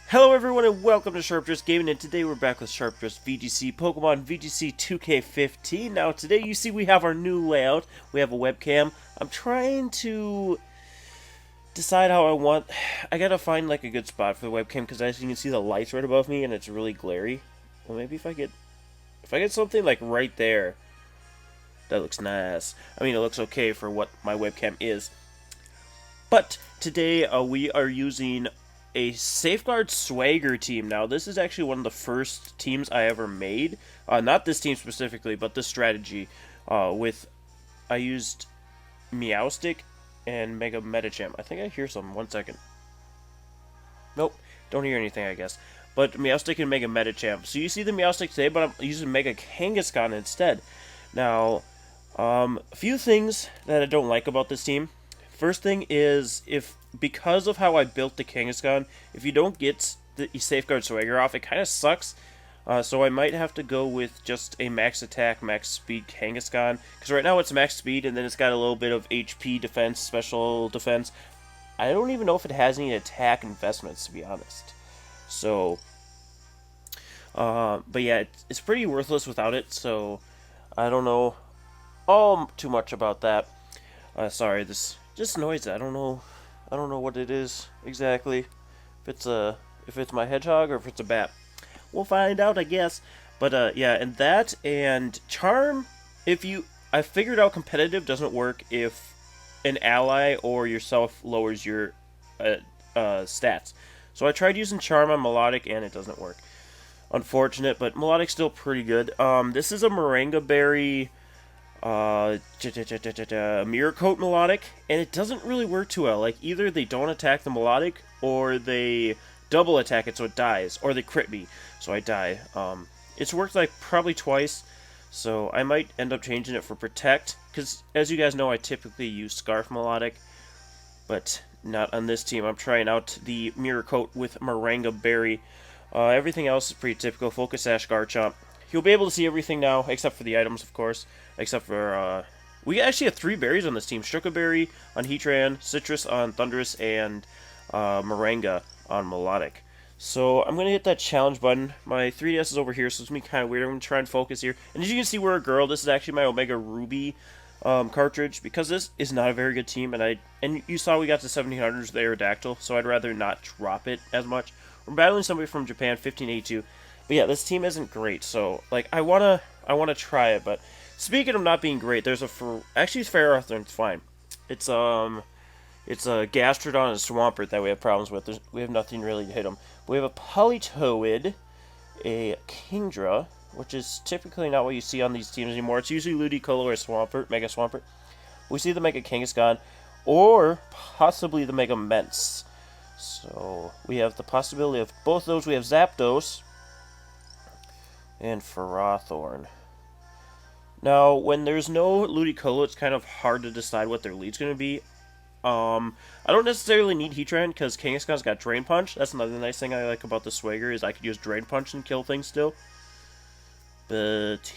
Hello everyone and welcome to Sharp-Dressed Gaming, and today we're back with Sharp-Dressed VGC, Pokemon VGC 2K15. Now today you see we have our new layout, we have a webcam. I'm trying to decide how I gotta find like a good spot for the webcam, because as you can see the lights right above me and it's really glary. Well, maybe if I get something like right there, that looks nice. I mean, it looks okay for what my webcam is. But today we are using a Safeguard Swagger team. Now, this is actually one of the first teams I ever made. Not this team specifically, but the strategy. I used Meowstic and Mega Medicham. I think I hear something. 1 second. Nope, don't hear anything, I guess. But Meowstic and Mega Medicham. So you see the Meowstic today, but I'm using Mega Kangaskhan instead. Now, a few things that I don't like about this team. First thing is, because of how I built the Kangaskhan, if you don't get the Safeguard Swagger off, it kind of sucks. So I might have to go with just a max attack, max speed Kangaskhan. Because right now it's max speed, and then it's got a little bit of HP defense, special defense. I don't even know if it has any attack investments, to be honest. So, but yeah, it's pretty worthless without it, so I don't know all too much about that. Sorry, this just noise. I don't know what it is exactly. If it's my hedgehog or if it's a bat. We'll find out, I guess. But yeah, and charm. I figured out competitive doesn't work if an ally or yourself lowers your stats. So I tried using charm on Melodic and it doesn't work. Unfortunate, but Melodic's still pretty good. This is a Moringa Berry Mirror Coat Melodic, and it doesn't really work too well. Like, either they don't attack the Melodic, or they double attack it so it dies, or they crit me, so I die. It's worked like probably twice, so I might end up changing it for Protect, because as you guys know, I typically use Scarf Melodic, but not on this team. I'm trying out the Mirror Coat with Moringa Berry. Everything else is pretty typical. Focus Sash, Garchomp. You'll be able to see everything now, except for the items, of course. Except for, we actually have 3 berries on this team. Shuka Berry on Heatran, Citrus on Thundurus, and Moringa on Melodic. So I'm going to hit that challenge button. My 3DS is over here, so it's going to be kind of weird. I'm going to try and focus here. And as you can see, we're a girl. This is actually my Omega Ruby cartridge, because this is not a very good team. And you saw we got to 1700s with Aerodactyl, so I'd rather not drop it as much. We're battling somebody from Japan, 1582. But yeah, this team isn't great, so like I wanna try it. But speaking of not being great, there's actually Ferrothorn's fine. It's a Gastrodon and Swampert that we have problems with. We have nothing really to hit them. We have a Politoed, a Kingdra, which is typically not what you see on these teams anymore. It's usually Ludicolo or Swampert, Mega Swampert. We see the Mega Kangaskhan, or possibly the Mega Mence. So we have the possibility of both of those. We have Zapdos and Ferrothorn. Now, when there's no Ludicolo, it's kind of hard to decide what their lead's going to be. I don't necessarily need Heatran, because Kangaskhan's got Drain Punch. That's another nice thing I like about the Swagger, is I could use Drain Punch and kill things still. But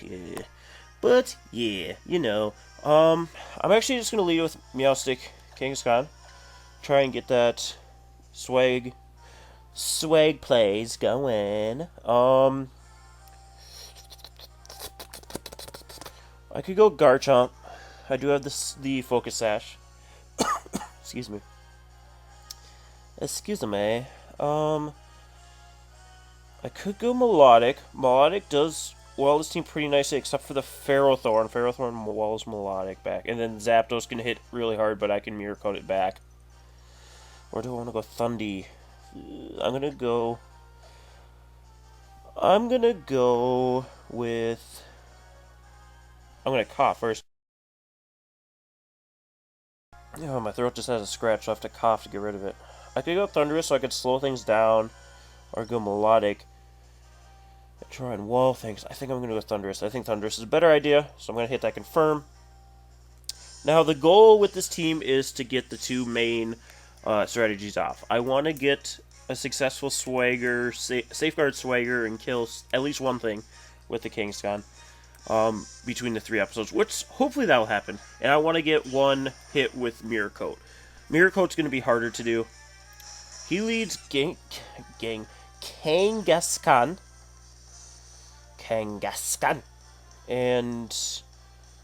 yeah, you know. I'm actually just going to lead with Meowstic, Kangaskhan. Try and get that swag plays going. I could go Garchomp. I do have the Focus Sash. Excuse me. Excuse me. I could go Melodic. Melodic does well this team pretty nicely, except for the Ferrothorn. Ferrothorn walls Melodic back. And then Zapdos can hit really hard, but I can Mirror Coat it back. Or do I want to go Thundy? I'm gonna go with... I'm gonna cough first. Oh, my throat just has a scratch, so I have to cough to get rid of it. I could go Thundurus so I could slow things down, or go Melodic and try and wall things. I think I'm gonna go Thundurus. I think Thundurus is a better idea, so I'm gonna hit that confirm. Now, the goal with this team is to get the 2 main strategies off. I want to get a successful Swagger, Safeguard Swagger, and kill at least one thing with the Kangaskhan. Between the 3 episodes, which hopefully that will happen. And I want to get 1 hit with Mirror Coat. Mirror Coat's going to be harder to do. He leads Kangaskhan. And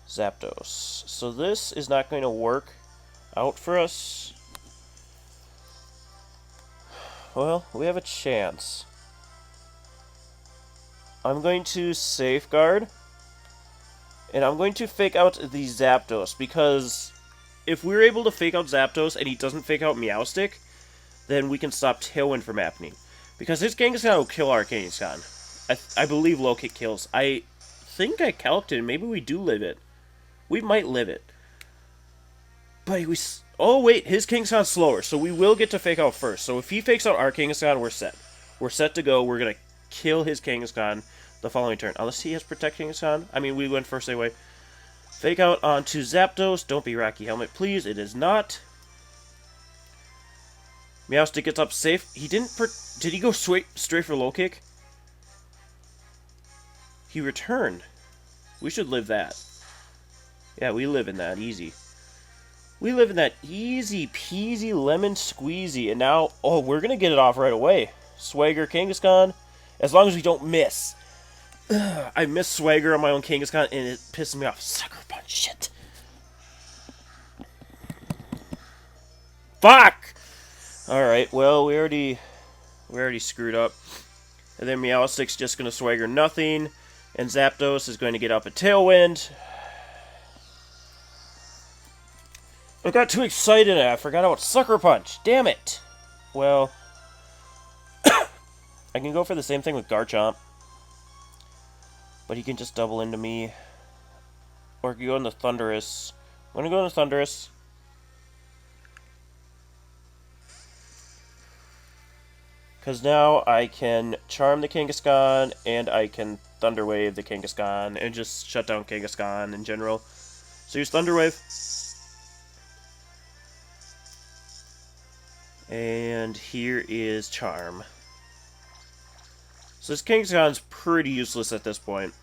Zapdos. So this is not going to work out for us. Well, we have a chance. I'm going to SwaggerGuard. And I'm going to fake out the Zapdos, because if we're able to fake out Zapdos and he doesn't fake out Meowstic, then we can stop Tailwind from happening. Because his Kangaskhan will kill our Kangaskhan. I believe low kick kills. I think I calculated. Maybe we do live it. We might live it. But we... Oh, wait. His Kangaskhan's slower, so we will get to fake out first. So if he fakes out our Kangaskhan, we're set. We're set to go. We're going to kill his Kangaskhan the following turn. Unless he has Protect Kangaskhan. I mean, we went first anyway. Fake out onto Zapdos. Don't be Rocky Helmet, please. It is not. Meowstic gets up safe. He didn't... Did he go straight for low kick? He returned. We should live that. Yeah, we live in that. Easy. We live in that easy peasy lemon squeezy. And now, oh, we're going to get it off right away. Swagger Kangaskhan. As long as we don't miss. I missed Swagger on my own Kangaskhan and it pisses me off. Sucker punch. Shit. Fuck! Alright, well, we already screwed up. And then Meowstic's just going to Swagger nothing. And Zapdos is going to get up a Tailwind. I got too excited and I forgot about Sucker Punch. Damn it. Well, I can go for the same thing with Garchomp. But he can just double into me. Or I can go into Thundurus. I'm going to go into Thundurus. Because now I can Charm the Kangaskhan, and I can Thunder Wave the Kangaskhan, and just shut down Kangaskhan in general. So use Thunder Wave. And here is Charm. So this Kangaskhan's pretty useless at this point.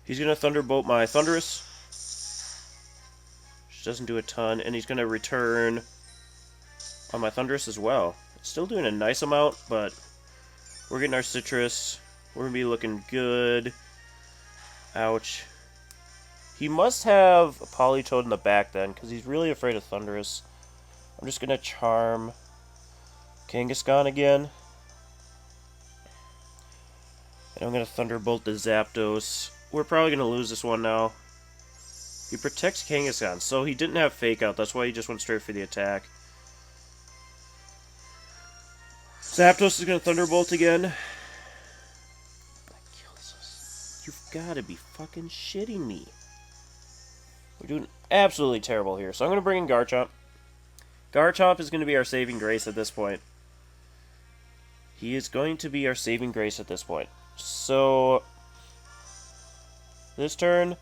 He's going to Thunderbolt my Thundurus. Which doesn't do a ton, and he's going to return on my Thundurus as well. Still doing a nice amount, but we're getting our Citrus. We're going to be looking good. Ouch. He must have a Politoed in the back then, because he's really afraid of Thundurus. I'm just going to Charm Kangaskhan again. And I'm going to Thunderbolt the Zapdos. We're probably going to lose this one now. He protects Kangaskhan, so he didn't have Fake Out. That's why he just went straight for the attack. Zapdos is going to Thunderbolt again. That kills us. You've got to be fucking shitting me. We're doing absolutely terrible here. So I'm going to bring in Garchomp. Garchomp is going to be our saving grace at this point. He is going to be our saving grace at this point. So, this turn,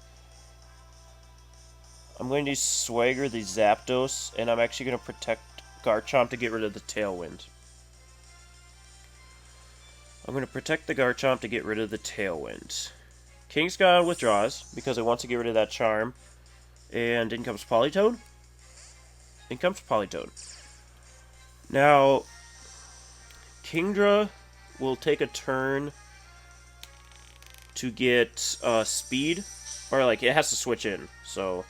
I'm going to Swagger the Zapdos, and I'm actually going to protect Garchomp to get rid of the Tailwind. I'm going to protect the Garchomp to get rid of the Tailwind. Kangaskhan withdraws, because it wants to get rid of that Charm. And in comes Politoed. In comes Politoed. Now, Kingdra will take a turn to get speed. Or, like, it has to switch in. So,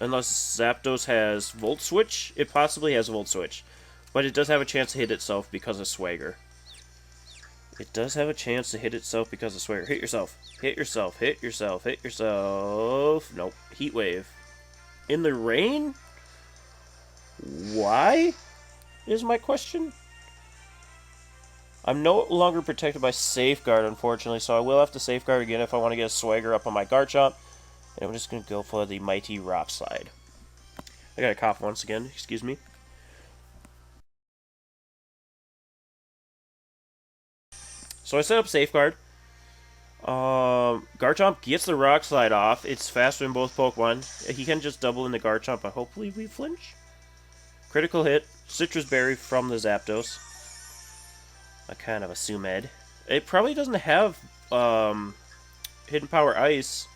unless Zapdos has Volt Switch, it possibly has Volt Switch. But it does have a chance to hit itself because of Swagger. It does have a chance to hit itself because of Swagger. Hit yourself. Hit yourself. Hit yourself. Hit yourself. Nope. Heat Wave. In the rain? Why? Is my question. I'm no longer protected by Safeguard, unfortunately, so I will have to Safeguard again if I want to get a Swagger up on my Garchomp. And I'm just going to go for the Mighty Rock Slide. I got a cough once again. Excuse me. So I set up Safeguard. Garchomp gets the Rock Slide off. It's faster than both Pokemon. He can just double in the Garchomp, but hopefully we flinch. Critical hit. Citrus Berry from the Zapdos. I kind of assume Ed. It probably doesn't have Hidden Power Ice.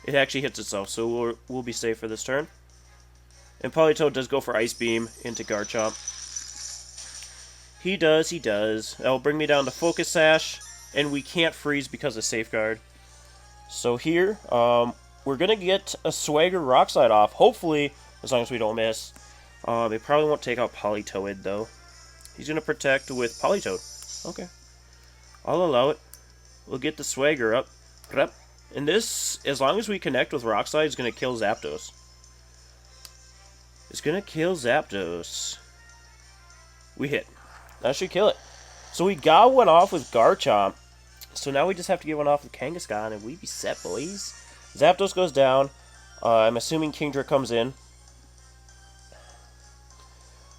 It actually hits itself, so we'll be safe for this turn. And Politoed does go for Ice Beam into Garchomp. He does, he does. That'll bring me down to Focus Sash, and we can't freeze because of Safeguard. So here, we're going to get a Swagger Rockslide off, hopefully, as long as we don't miss. It probably won't take out Politoed, though. He's going to protect with Politoed. Okay. I'll allow it. We'll get the Swagger up. And this, as long as we connect with Rockslide, is going to kill Zapdos. It's going to kill Zapdos. We hit. That should kill it. So we got one off with Garchomp. So now we just have to get one off with Kangaskhan, and we be set, boys. Zapdos goes down. I'm assuming Kingdra comes in.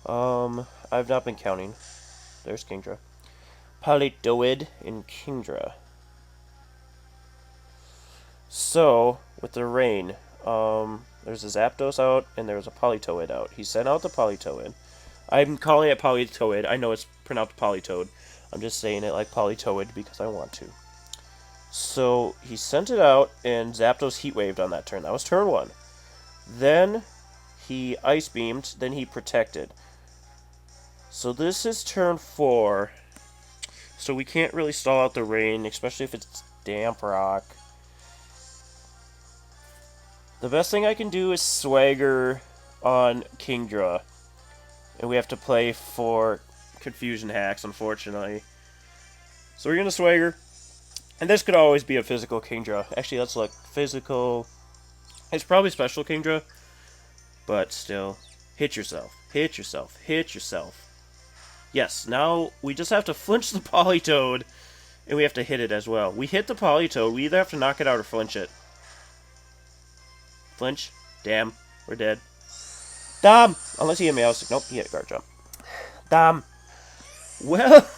I've not been counting. There's Kingdra. Politoed and Kingdra. So, with the rain, there's a Zapdos out, and there's a Politoed out. He sent out the Politoed. I'm calling it Politoed. I know it's pronounced Politoed. I'm just saying it like Politoed because I want to. So, he sent it out, and Zapdos Heat Waved on that turn. That was turn 1. Then, he Ice Beamed, then he Protected. So this is turn 4. So we can't really stall out the rain, especially if it's Damp Rock. The best thing I can do is Swagger on Kingdra. And we have to play for Confusion Hacks, unfortunately. So we're going to Swagger. And this could always be a physical Kingdra. Actually, let's look. Physical. It's probably special Kingdra. But still. Hit yourself. Hit yourself. Hit yourself. Yes, now we just have to flinch the Politoed. And we have to hit it as well. We hit the Politoed. We either have to knock it out or flinch it. Flinch. Damn. We're dead. Damn! Unless he hit Meowstic. Nope, he hit Garchomp. Damn. Well,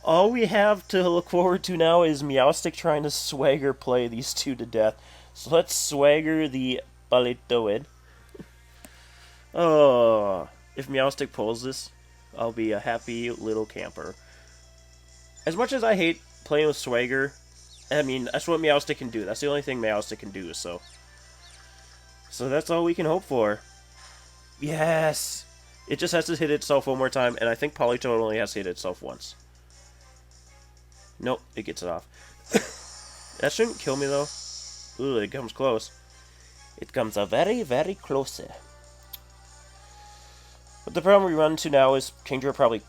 all we have to look forward to now is Meowstic trying to Swagger play these two to death. So let's Swagger the Politoed. Oh, if Meowstic pulls this, I'll be a happy little camper. As much as I hate playing with Swagger, I mean, that's what Meowstic can do. That's the only thing Meowstic can do, so that's all we can hope for. Yes! It just has to hit itself one more time, and I think Politoed only has to hit itself once. Nope, it gets it off. That shouldn't kill me, though. Ooh, it comes close. It comes a very, very close. But the problem we run into now is Kingdra probably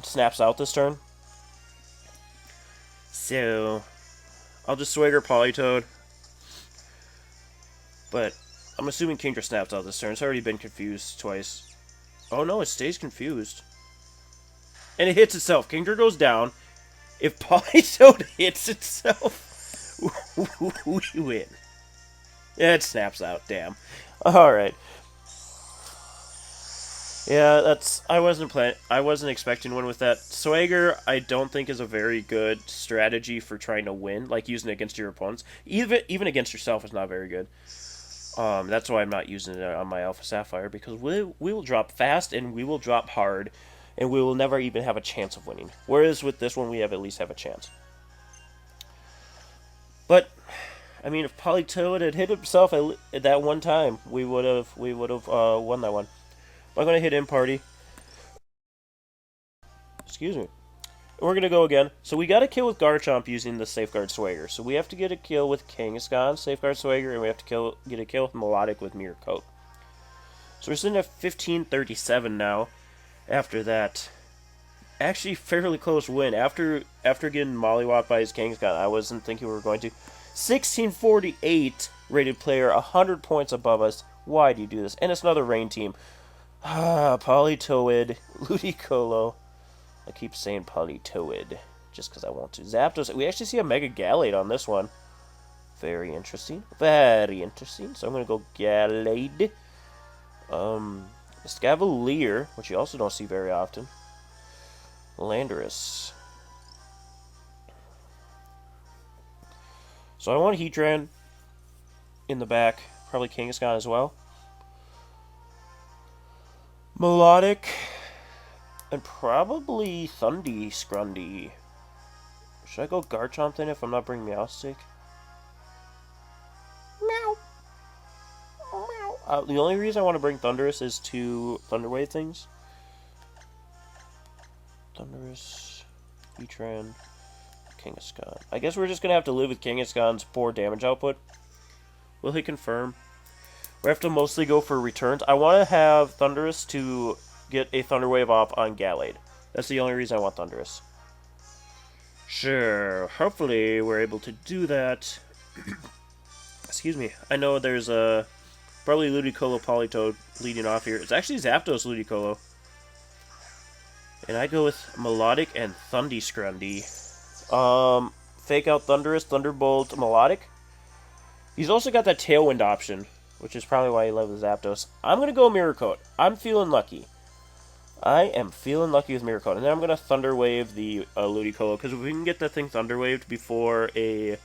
snaps out this turn. So, I'll just Swagger Politoed. But I'm assuming Kingdra snaps out this turn. It's already been confused twice. Oh no, it stays confused. And it hits itself. Kingdra goes down. If Politoed hits itself, we win. Yeah, it snaps out. Damn. Alright. Yeah, that's. I wasn't expecting one with that. Swagger, I don't think is a very good strategy for trying to win. Like using it against your opponents, even against yourself is not very good. That's why I'm not using it on my Alpha Sapphire, because we will drop fast and we will drop hard, and we will never even have a chance of winning. Whereas with this one, we at least have a chance. But I mean, if Politoed had hit himself at that one time, we would have won that one. I'm going to hit in party. Excuse me. And we're going to go again. So we got a kill with Garchomp using the Safeguard Swagger. So we have to get a kill with Kangaskhan, Safeguard Swagger, and we have to get a kill with Melodic with Mirror Coat. So we're sitting at 1537 now. After that, actually fairly close win. After getting mollywopped by his Kangaskhan, I wasn't thinking we were going to. 1648 rated player, 100 points above us. Why do you do this? And it's another rain team. Politoed, Ludicolo. I keep saying Politoed just because I want to. Zapdos. We actually see a Mega Gallade on this one. Very interesting. Very interesting. So I'm going to go Gallade. Scavalier, which you also don't see very often. Landorus. So I want Heatran in the back. Probably Kangaskhan as well. Melodic. And probably Thundy Scrundy. Should I go Garchomp then if I'm not bringing Meowstic? Meow. Meow. The only reason I want to bring Thundurus is to Thunderwave things. Thunderous, Heatran, Kangaskhan. I guess we're just going to have to live with Kangaskhan's poor damage output. Will he confirm? We have to mostly go for returns. I want to have Thundurus to get a Thunder Wave off on Gallade. That's the only reason I want Thundurus. Sure, hopefully we're able to do that. Excuse me. I know there's probably Ludicolo Politoed leading off here. It's actually Zapdos Ludicolo. And I go with Melodic and Thundy-Scrundy. Fake out Thundurus, Thunderbolt, Melodic. He's also got that Tailwind option, which is probably why he loves Zapdos. I'm going to go Mirror Coat. I'm feeling lucky. I am feeling lucky with Mirror Coat. And then I'm going to Thunder Wave the Ludicolo, because if we can get that thing Thunder Waved before a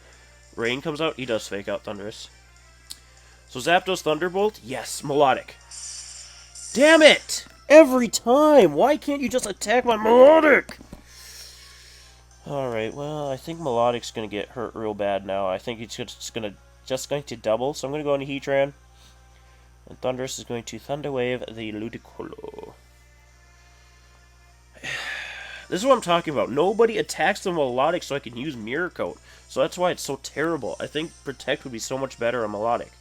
rain comes out, he does fake out Thundurus. So Zapdos Thunderbolt, yes, Melodic. Damn it! Every time! Why can't you just attack my Melodic? Alright, well, I think Melodic's going to get hurt real bad now. I think it's just going to double, so I'm going to go into Heatran. And Thundurus is going to Thunder Wave the Ludicolo. This is what I'm talking about. Nobody attacks the Melodic so I can use Mirror Coat. So that's why it's so terrible. I think Protect would be so much better on Melodic.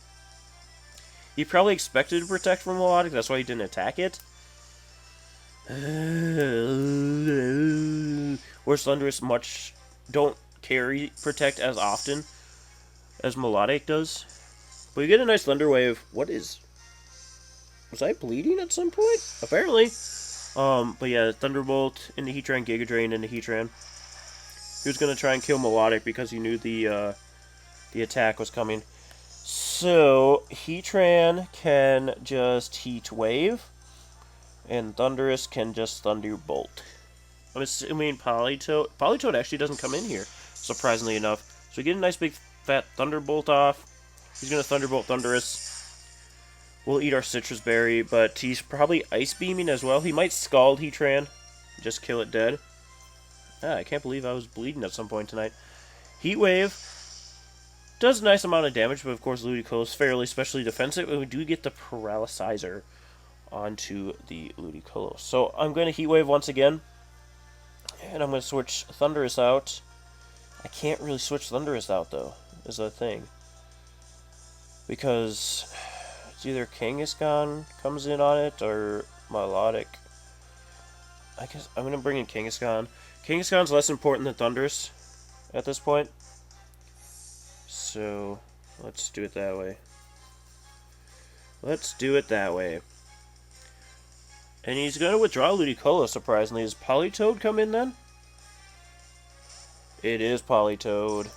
He probably expected to Protect from Melodic, that's why he didn't attack it. Whereas Thundurus don't carry Protect as often as Melodic does. But you get a nice Thunder Wave. Was I bleeding at some point? Apparently. But yeah, Thunderbolt into Heatran, Giga Drain into Heatran. He was gonna try and kill Melodic because he knew the attack was coming. So Heatran can just Heat Wave, and Thundurus can just Thunderbolt. I'm assuming Politoed actually doesn't come in here, surprisingly enough. So we get a nice big fat Thunderbolt off. He's gonna Thunderbolt Thundurus. We'll eat our Citrus Berry, but he's probably Ice Beaming as well. He might Scald Heatran, just kill it dead. I can't believe I was bleeding at some point tonight. Heat Wave does a nice amount of damage, but of course Ludicolo is fairly specially defensive, and we do get the Paralysizer onto the Ludicolo. So I'm going to Heat Wave once again, and I'm going to switch Thundurus out. I can't really switch Thundurus out, though, is the thing. Because it's either Kangaskhan comes in on it, or Melodic. I guess I'm going to bring in Kangaskhan. Kangaskhan's less important than Thundurus at this point. So, let's do it that way. Let's do it that way. And he's going to withdraw Ludicolo, surprisingly. Does Politoed come in then? It is Politoed.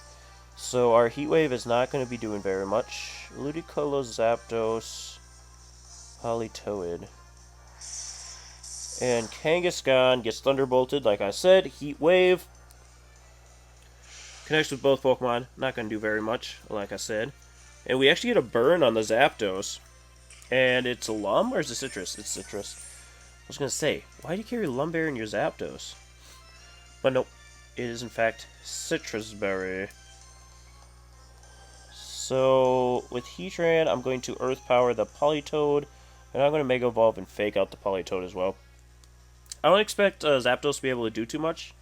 So our Heat Wave is not going to be doing very much. Ludicolo, Zapdos, Politoed. And Kangaskhan gets Thunderbolted, like I said. Heat Wave. Connects with both Pokemon. Not going to do very much, like I said. And we actually get a burn on the Zapdos. And it's a Lum, or is it Citrus? It's Citrus. I was going to say, why do you carry Lumberry in your Zapdos? But nope. It is, in fact, Citrus Berry. So, with Heatran, I'm going to Earth Power the Politoed. And I'm going to Mega Evolve and Fake out the Politoed as well. I don't expect Zapdos to be able to do too much.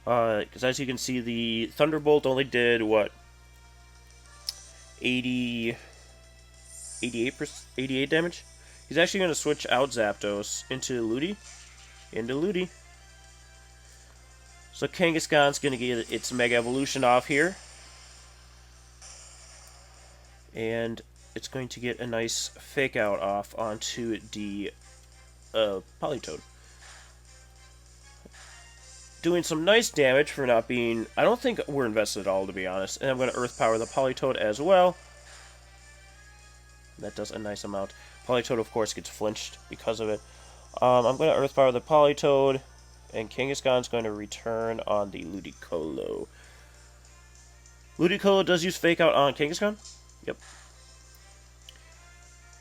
Because as you can see, the Thunderbolt only did, what? 88 damage? He's actually going to switch out Zapdos into Ludi. So Kangaskhan's going to get its Mega Evolution off here. And it's going to get a nice Fake Out off onto the Politoed. Doing some nice damage for not being... I don't think we're invested at all, to be honest. And I'm going to Earth Power the Politoed as well. That does a nice amount. Politoed, of course, gets flinched because of it. I'm going to Earth Power the Politoed. And Kangaskhan's going to return on the Ludicolo. Ludicolo does use Fake Out on Kangaskhan. Yep.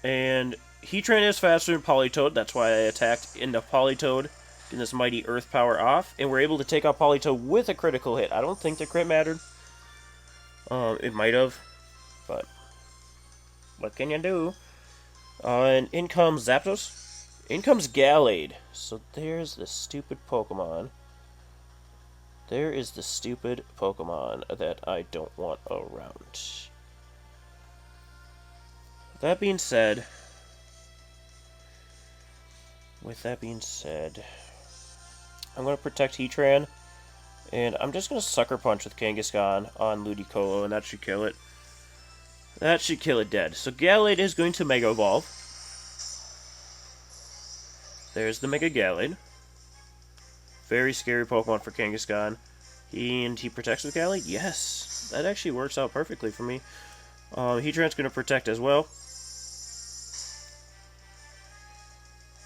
And Heatran is faster than Politoed. That's why I attacked into Politoed. Getting this mighty Earth Power off. And we're able to take out Politoed with a critical hit. I don't think the crit mattered. It might have. But what can you do? And in comes Zapdos. In comes Gallade. So there's the stupid Pokemon. There is the stupid Pokemon that I don't want around. That being said, I'm going to protect Heatran, and I'm just going to Sucker Punch with Kangaskhan on Ludicolo, and that should kill it. That should kill it dead. So Gallade is going to Mega Evolve. There's the Mega Gallade. Very scary Pokemon for Kangaskhan. And he protects with Gallade? Yes! That actually works out perfectly for me. Heatran's going to protect as well.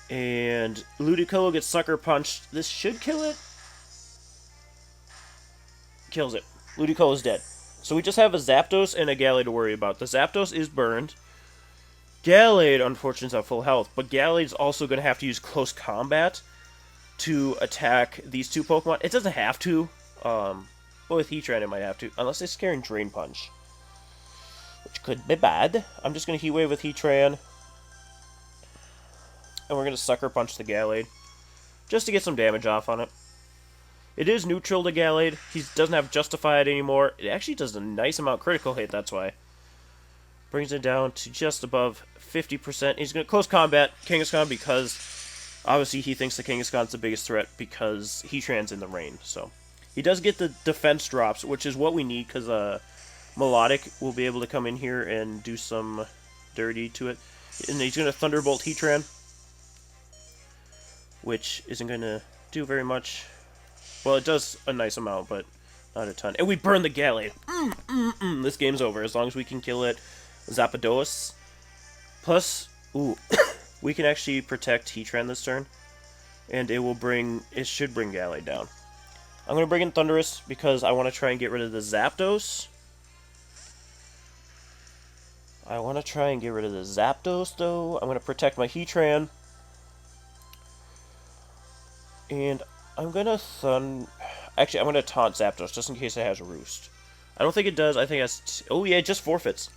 And Ludicolo gets Sucker Punched. This should kill it. Kills it. Ludicolo's dead. So we just have a Zapdos and a Gallade to worry about. The Zapdos is burned. Gallade, unfortunately, is at full health. But Gallade's also going to have to use Close Combat to attack these two Pokemon. It doesn't have to. But with Heatran, it might have to. Unless it's carrying Drain Punch. Which could be bad. I'm just going to Heat Wave with Heatran. And we're going to Sucker Punch the Gallade. Just to get some damage off on it. It is neutral to Gallade. He doesn't have Justified anymore. It actually does a nice amount critical hit, that's why. Brings it down to just above 50%. He's going to Close Combat Kangaskhan because obviously he thinks the Kangaskhan's the biggest threat because Heatran's in the rain. So he does get the defense drops, which is what we need because Melodic will be able to come in here and do some dirty to it. And he's going to Thunderbolt Heatran, which isn't going to do very much. Well, it does a nice amount, but not a ton. And we burn the Gallade. This game's over as long as we can kill it. Zapdos. Plus, we can actually protect Heatran this turn. And it should bring Gallade down. I'm going to bring in Thundurus because I want to try and get rid of the Zapdos. Though. I'm going to protect my Heatran. And I'm going to Actually, I'm going to taunt Zapdos just in case it has a Roost. I don't think it does. I think it has... Oh, yeah, it just forfeits.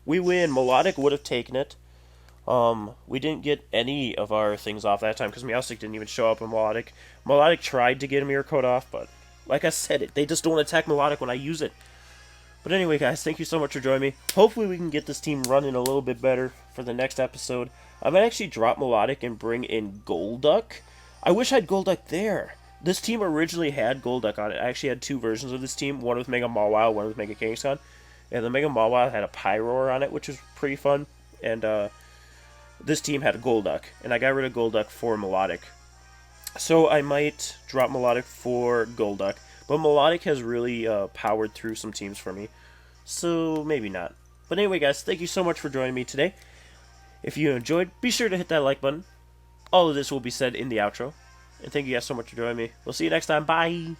We win. Melodic would have taken it. We didn't get any of our things off that time because Meowstic didn't even show up in Melodic. Melodic tried to get a Mirror Coat off, but like I said, they just don't attack Melodic when I use it. But anyway, guys, thank you so much for joining me. Hopefully we can get this team running a little bit better for the next episode. I might actually drop Melodic and bring in Golduck. I wish I had Golduck there. This team originally had Golduck on it. I actually had two versions of this team, one with Mega Mawile, one with Mega Kangaskhan. And the Mega Mawile had a Pyroar on it, which was pretty fun. And this team had a Golduck, and I got rid of Golduck for Melodic. So I might drop Melodic for Golduck. But Melodic has really powered through some teams for me. So maybe not. But anyway, guys, thank you so much for joining me today. If you enjoyed, be sure to hit that like button. All of this will be said in the outro. And thank you guys so much for joining me. We'll see you next time. Bye!